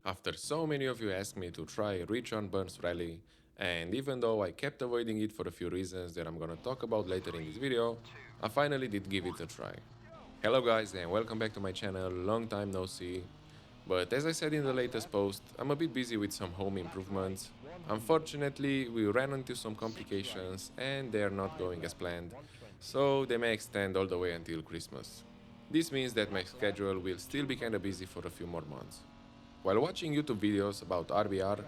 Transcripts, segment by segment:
After so many of you asked me to try Richard Burns Rally, and even though I kept avoiding it for a few reasons that I'm gonna talk about later in this video, I finally did give it a try. Hello guys and welcome back to my channel, long time no see. But as I said in the latest post, I'm a bit busy with some home improvements. Unfortunately, we ran into some complications and they are not going as planned, so they may extend all the way until Christmas. This means that my schedule will still be kinda busy for a few more months. While watching YouTube videos about RBR,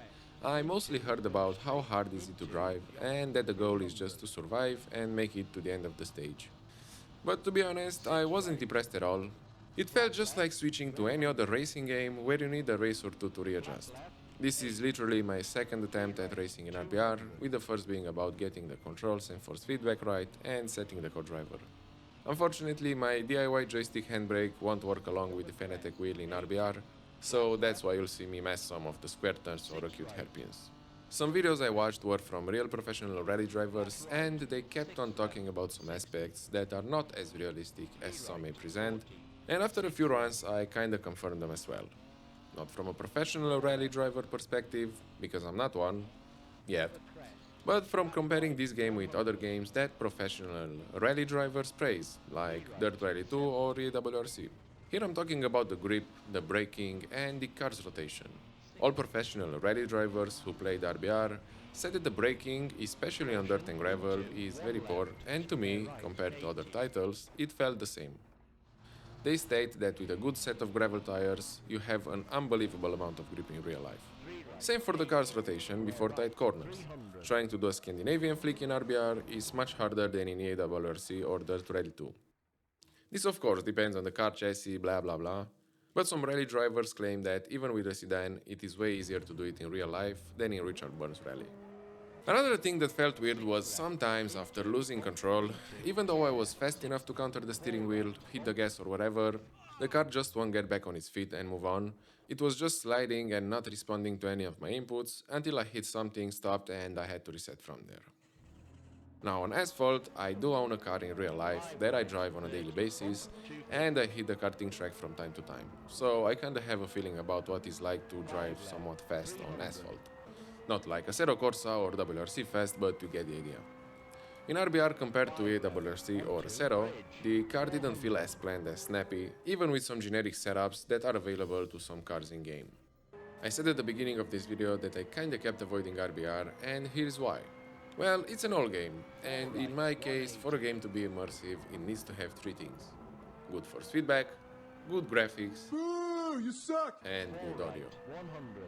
I mostly heard about how hard is it to drive and that the goal is just to survive and make it to the end of the stage. But to be honest, I wasn't impressed at all. It felt just like switching to any other racing game where you need a race or two to readjust. This is literally my second attempt at racing in RBR, with the first being about getting the controls and force feedback right and setting the co-driver. Unfortunately, my DIY joystick handbrake won't work along with the Fanatec wheel in RBR, so that's why you'll see me mess some of the square turns or acute hairpins. Some videos I watched were from real professional rally drivers and they kept on talking about some aspects that are not as realistic as some may present, and after a few runs I kinda confirmed them as well. Not from a professional rally driver perspective, because I'm not one, yet, but from comparing this game with other games that professional rally drivers praise, like Dirt Rally 2 or EWRC. Here I'm talking about the grip, the braking, and the car's rotation. All professional rally drivers who played RBR said that the braking, especially on dirt and gravel, is very poor, and to me, compared to other titles, it felt the same. They state that with a good set of gravel tires, you have an unbelievable amount of grip in real life. Same for the car's rotation before tight corners. Trying to do a Scandinavian flick in RBR is much harder than in EWRC or Dirt Rally 2. This of course depends on the car chassis, blah blah blah, but some rally drivers claim that even with a sedan, it is way easier to do it in real life than in Richard Burns Rally. Another thing that felt weird was sometimes after losing control, even though I was fast enough to counter the steering wheel, hit the gas or whatever, the car just won't get back on its feet and move on. It was just sliding and not responding to any of my inputs until I hit something, stopped, and I had to reset from there. Now on asphalt, I do own a car in real life that I drive on a daily basis, and I hit the karting track from time to time, so I kinda have a feeling about what it's like to drive somewhat fast on asphalt. Not like a Zero Corsa or WRC fast, but you get the idea. In RBR compared to a WRC or a Zero, the car didn't feel as planned as snappy, even with some generic setups that are available to some cars in game. I said at the beginning of this video that I kinda kept avoiding RBR, and here's why. Well, it's an old game, and in my case, for a game to be immersive, it needs to have three things. Good force feedback, good graphics, Boo! You suck! and good audio.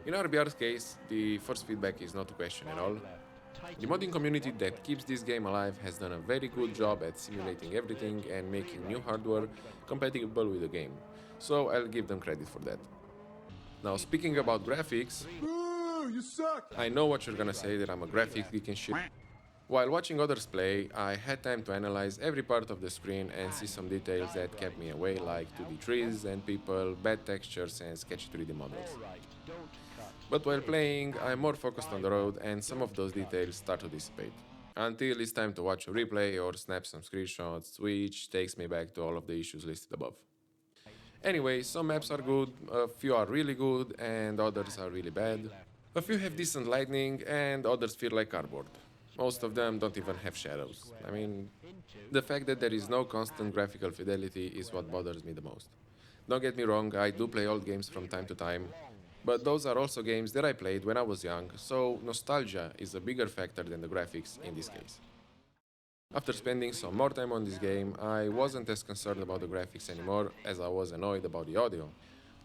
In RBR's case, the force feedback is not a question at all. The modding community that keeps this game alive has done a very good job at simulating everything and making new hardware compatible with the game, so I'll give them credit for that. Now speaking about graphics, Boo! You suck! I know what you're gonna say, that I'm a graphics geek and shit. While watching others play, I had time to analyze every part of the screen and see some details that kept me away, like 2D trees and people, bad textures and sketchy 3D models. But while playing, I'm more focused on the road and some of those details start to dissipate. Until it's time to watch a replay or snap some screenshots, which takes me back to all of the issues listed above. Anyway, some maps are good, a few are really good and others are really bad. A few have decent lighting and others feel like cardboard. Most of them don't even have shadows. I mean, the fact that there is no constant graphical fidelity is what bothers me the most. Don't get me wrong, I do play old games from time to time, but those are also games that I played when I was young, so nostalgia is a bigger factor than the graphics in this case. After spending some more time on this game, I wasn't as concerned about the graphics anymore as I was annoyed about the audio.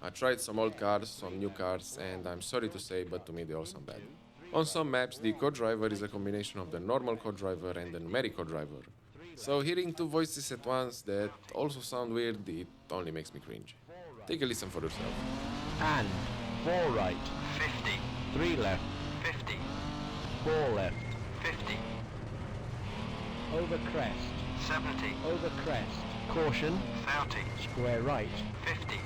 I tried some old cars, some new cars, and I'm sorry to say, but to me they all sound bad. On some maps, the co-driver is a combination of the normal co-driver and the numeric co-driver. So hearing two voices at once that also sound weird, it only makes me cringe. Take a listen for yourself. And 4 right, 50, 3 left, 50, 4 left, 50, over crest, 70, over crest, caution, 30, square right, 50.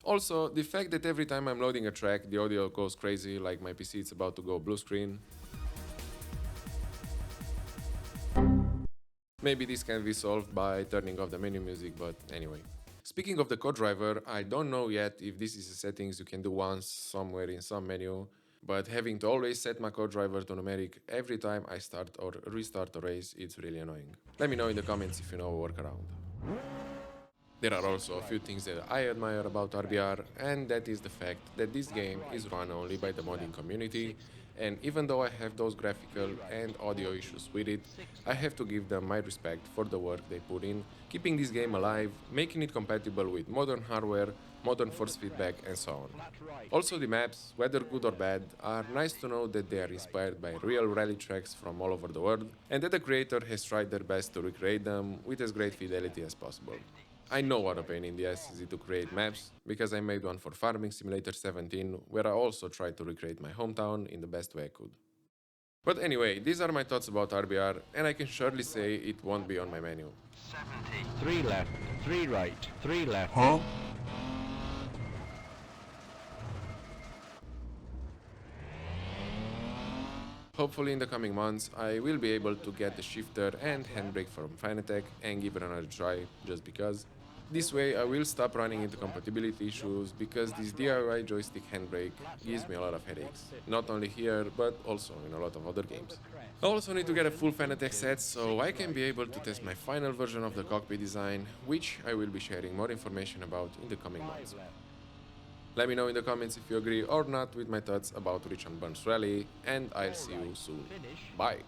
Also, the fact that every time I'm loading a track, the audio goes crazy, like my PC is about to go blue screen, Maybe this can be solved by turning off the menu music, but anyway. Speaking of the co-driver, I don't know yet if this is a settings you can do once somewhere in some menu, but having to always set my co-driver to numeric every time I start or restart a race, it's really annoying. Let me know in the comments if you know a workaround. There are also a few things that I admire about RBR, and that is the fact that this game is run only by the modding community, and even though I have those graphical and audio issues with it, I have to give them my respect for the work they put in, keeping this game alive, making it compatible with modern hardware, modern force feedback, and so on. Also, the maps, whether good or bad, are nice to know that they are inspired by real rally tracks from all over the world, and that the creator has tried their best to recreate them with as great fidelity as possible. I know what a pain in the ass is it to create maps, because I made one for Farming Simulator 17, where I also tried to recreate my hometown in the best way I could. But anyway, these are my thoughts about RBR, and I can surely say it won't be on my menu. 70. 3 left, 3 right, 3 left. Huh? Hopefully in the coming months I will be able to get the shifter and handbrake from Fanatec and give it another try, just because. This way I will stop running into compatibility issues, because this DIY joystick handbrake gives me a lot of headaches. Not only here, but also in a lot of other games. I also need to get a full Fanatec set so I can be able to test my final version of the cockpit design, which I will be sharing more information about in the coming months. Let me know in the comments if you agree or not with my thoughts about Rich and Burns Rally, and I'll see you soon. Bye!